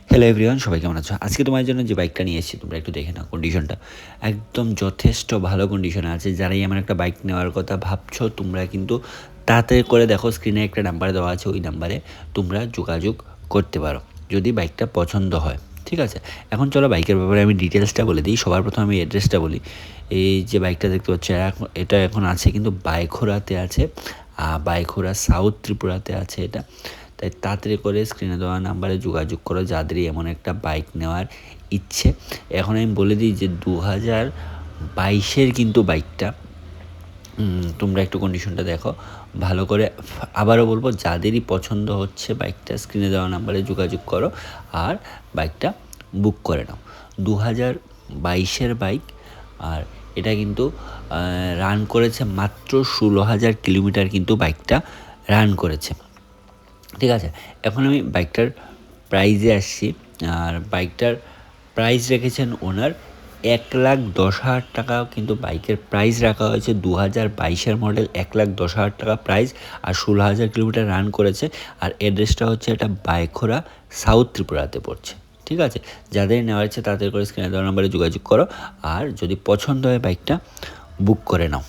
Hello everyone, সবাই কেমন আছো? আজকে তোমার জন্য যে বাইকটা নিয়ে এসেছি তোমরা একটু দেখে নাও। কন্ডিশনটা একদম যথেষ্ট ভালো কন্ডিশনে আছে। যারাই এমন একটা বাইক নেওয়ার কথা ভাবছো তোমরা কিন্তু তাড়াতাড়ি করে দেখো, স্ক্রিনে একটা নাম্বার দেওয়া আছে, ওই নাম্বারে তোমরা যোগাযোগ করতে পারো যদি বাইকটা পছন্দ হয়। ঠিক আছে, এখন চলো বাইকের ব্যাপারে আমি ডিটেলসটা বলে দিই। সবার প্রথমে আমি অ্যাড্রেসটা বলি। এই যে বাইকটা দেখতে পাচ্ছ এটা এখন আছে কিন্তু বাইখোরাতে আছে, বাইখোরা সাউথ ত্রিপুরাতে আছে এটা। তাই তাড়াতাড়ি করে স্ক্রিনে দেওয়া নাম্বারে যোগাযোগ করো যাদেরই এমন একটা বাইক নেওয়ার ইচ্ছে। এখন আমি বলে দিই যে 2022-এর কিন্তু বাইকটা। তোমরা একটু কন্ডিশনটা দেখো ভালো করে। আবারও বলবো, যাদেরই পছন্দ হচ্ছে বাইকটা স্ক্রিনে দেওয়া নাম্বারে যোগাযোগ করো আর বাইকটা বুক করে নাও। 2022-এর বাইক, আর এটা কিন্তু রান করেছে মাত্র 16,000 কিলোমিটার কিন্তু বাইকটা রান করেছে। ঠিক আছে, এখন আমি বাইকটার প্রাইজে আসছি। আর বাইকটার প্রাইস রেখেছেন ওনার 1,10,000 টাকা কিন্তু বাইকের প্রাইস রাখা হয়েছে। 2022-এর মডেল, 1,10,000 টাকা প্রাইস, আর 16,000 কিলোমিটার রান করেছে। আর অ্যাড্রেসটা হচ্ছে এটা বাইখোরা সাউথ ত্রিপুরাতে পড়ছে। ঠিক আছে, যাদের নেওয়ার ইচ্ছে তাদের করে স্ক্রিনে দেওয়া নাম্বারে যোগাযোগ করো আর যদি পছন্দ হয় বাইকটা বুক করে নাও।